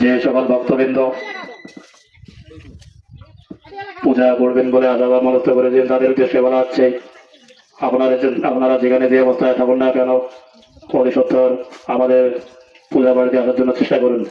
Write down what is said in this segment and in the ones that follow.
যে সকল ভক্তবৃন্দ পূজা করবেন বলে আশাবাদ মনস্থ করেছেন তাদের উদ্দেশ্যে বলা হচ্ছে, আপনারা যেখানে যে অবস্থায় থাকুন না কেন অতি সত্বর আমাদের পূজা বাড়িতে আসার জন্য চেষ্টা করুন।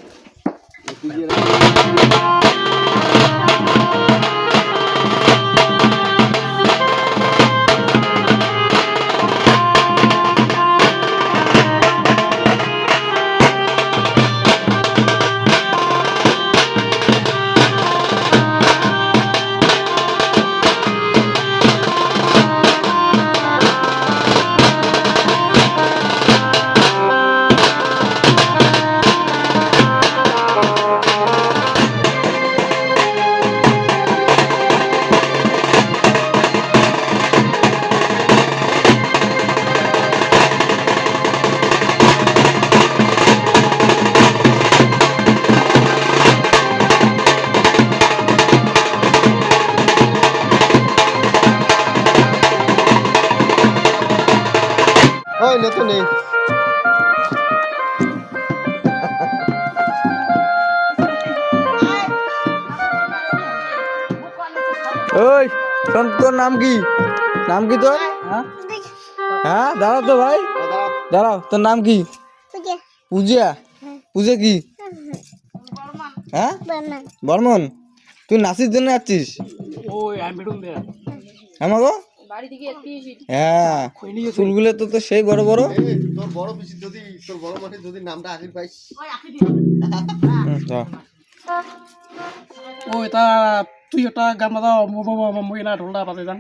তো নেই ওই শোন, তোর নাম কি? নাম কি তোর? হ্যাঁ দাঁড়াও তো ভাই, দাঁড়াও। তোর নাম কি? পূজা। পূজা কি? হ্যাঁ বর্মন। তুই নাচের জন্য যাচ্ছিস? আমাকে হ্যাঁ, চুলগুলো তো সেই বড় বড়। তোর বড় পিসি যদি তোর বড় মাঠে যদি নামটা আখির পাইস ও এটা তুই একটা গান বাজাও, মহিলা ঢোলটা বাজে যান।